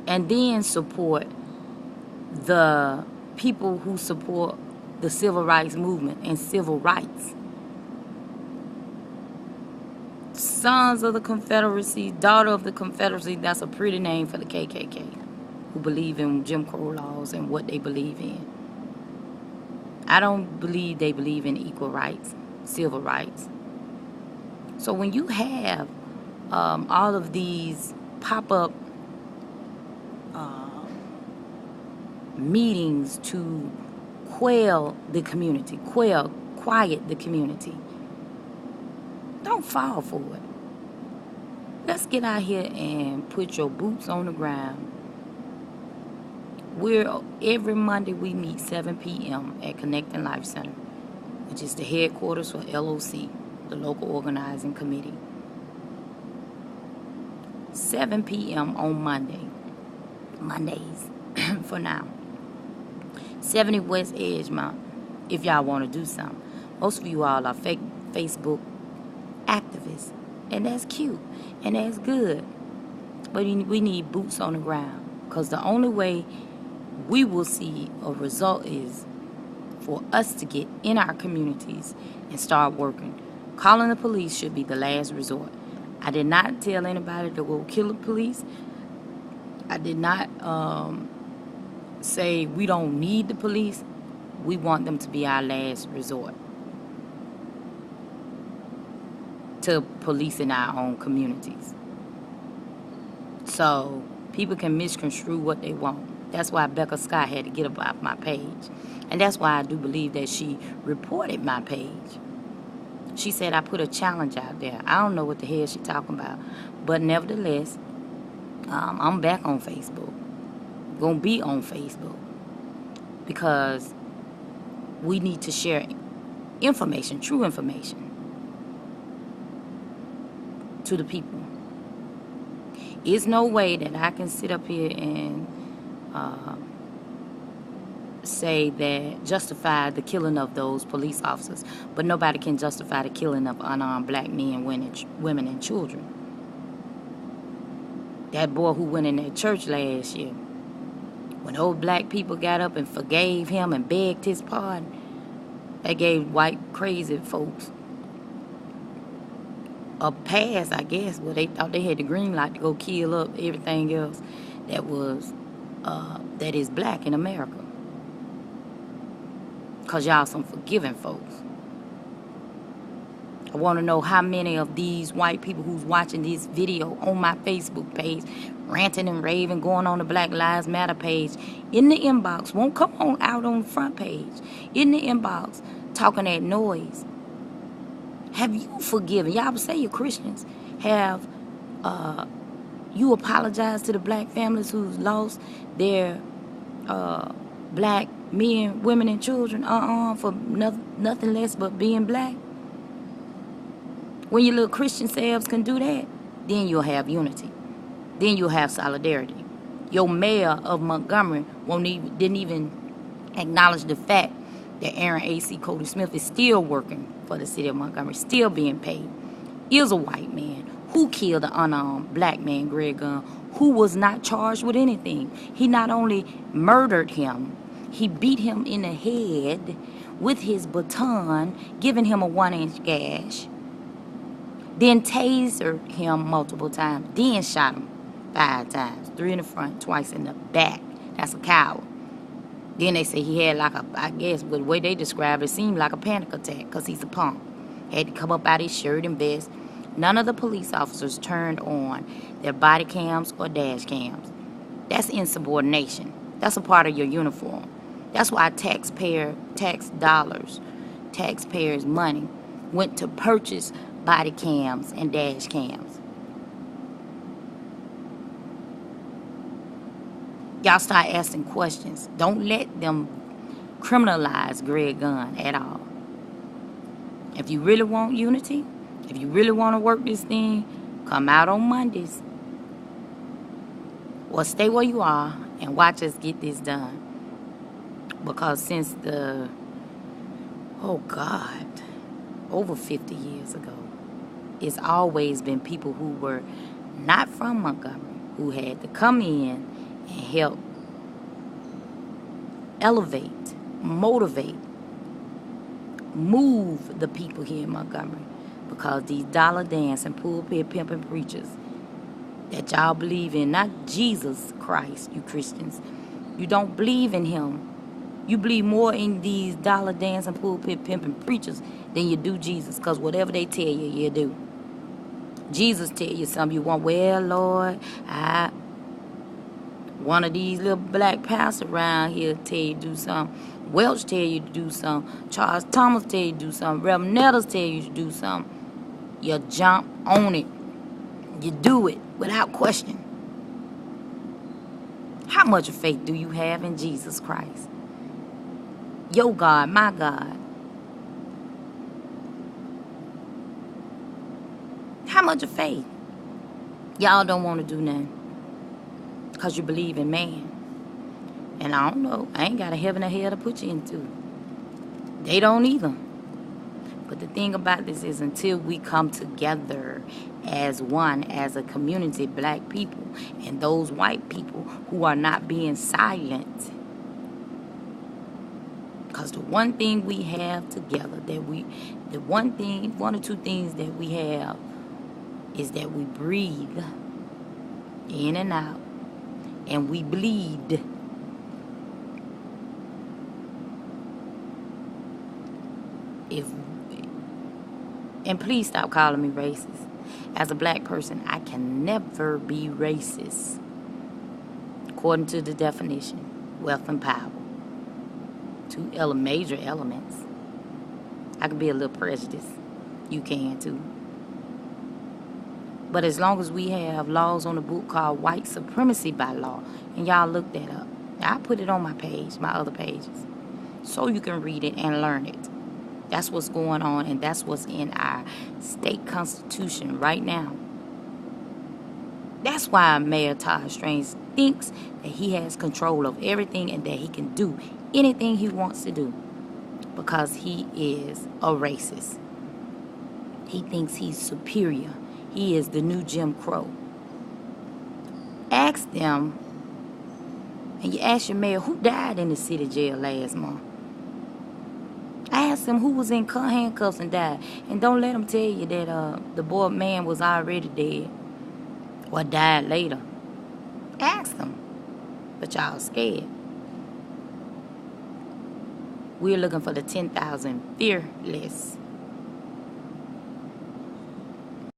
and then support the people who support the civil rights movement and civil rights. Sons of the Confederacy, daughter of the Confederacy, that's a pretty name for the KKK, who believe in Jim Crow laws and what they believe in. I don't believe they believe in equal rights, civil rights. So when you have all of these pop-up meetings to quell the community, quiet the community, don't fall for it. Let's get out here and put your boots on the ground. Every Monday we meet 7 p.m. at Connecting Life Center, which is the headquarters for LOC, the Local Organizing Committee. 7 p.m. on Mondays for now. 70 West Edgemont, if y'all want to do something. Most of you all are Facebook activists, and that's cute, and that's good. But we need boots on the ground, because the only way we will see a result is for us to get in our communities and start working. Calling the police should be the last resort. I did not tell anybody to go kill the police. I did not say we don't need the police. We want them to be our last resort to policing our own communities. So people can misconstrue what they want. That's why Becca Scott had to get up off my page. And that's why I do believe that she reported my page. She said I put a challenge out there. I don't know what the hell she's talking about. But nevertheless, I'm back on Facebook. Gonna be on Facebook. Because we need to share information, true information, to the people. There's no way that I can sit up here and say that justify the killing of those police officers, but nobody can justify the killing of unarmed black men, women, and children. That boy who went in that church last year, when old black people got up and forgave him and begged his pardon, they gave white crazy folks a pass, I guess, where they thought they had the green light to go kill up everything else that is black in America. Because y'all some forgiving folks. I want to know how many of these white people who's watching this video on my Facebook page, ranting and raving, going on the Black Lives Matter page, in the inbox, won't come on out on the front page, in the inbox, talking that noise. Have you forgiven? Y'all say you're Christians. Have you apologized to the black families who's lost their black men, women, and children for nothing less but being black? When your little Christian selves can do that, then you'll have unity. Then you'll have solidarity. Your mayor of Montgomery didn't even acknowledge the fact that Aaron AC Cody Smith is still working for the city of Montgomery, still being paid, is a white man who killed the unarmed black man, Greg Gunn, who was not charged with anything. He not only murdered him, he beat him in the head with his baton, giving him a 1-inch gash, then tasered him multiple times, then shot him 5 times, 3 in the front, twice in the back. That's a coward. Then they say he had I guess with the way they described it, seemed like a panic attack because he's a punk. Had to come up out his shirt and vest. None of the police officers turned on their body cams or dash cams. That's insubordination. That's a part of your uniform. That's why taxpayers' money went to purchase body cams and dash cams. Y'all start asking questions. Don't let them criminalize Greg Gunn at all. If you really want unity, if you really want to work this thing, come out on Mondays. Or stay where you are and watch us get this done. Because since over 50 years ago, it's always been people who were not from Montgomery who had to come in and help elevate, motivate, move the people here in Montgomery, because these dollar dancing, pulpit pimping preachers that y'all believe in, not Jesus Christ, you Christians. You don't believe in him. You believe more in these dollar dancing, pulpit pimping preachers than you do Jesus, because whatever they tell you, you do. Jesus tell you something you want. Well, Lord, one of these little black pastors around here tell you to do something. Welch tell you to do something. Charles Thomas tell you to do something. Reverend Nettles tell you to do something. You jump on it. You do it without question. How much faith do you have in Jesus Christ? Your God, my God. How much of faith? Y'all don't want to do nothing because you believe in man. And I don't know. I ain't got a heaven or hell to put you into. They don't either. But the thing about this is, until we come together as one, as a community, black people, and those white people who are not being silent. Because the one thing we have together, one or two things that we have is that we breathe in and out, and we bleed. And please stop calling me racist. As a black person, I can never be racist. According to the definition, wealth and power. Two major elements. I can be a little prejudiced. You can too. But as long as we have laws on the book called white supremacy by law, and y'all look that up. I put it on my page, my other pages, so you can read it and learn it. That's what's going on, and that's what's in our state constitution right now. That's why Mayor Todd Strange thinks that he has control of everything and that he can do anything he wants to do, because he is a racist. He thinks he's superior. He is the new Jim Crow. Ask them, and you ask your mayor, who died in the city jail last month? Ask them who was in handcuffs and died. And don't let them tell you that the boy man was already dead or died later. Ask them. But y'all scared. We're looking for the 10,000 fearless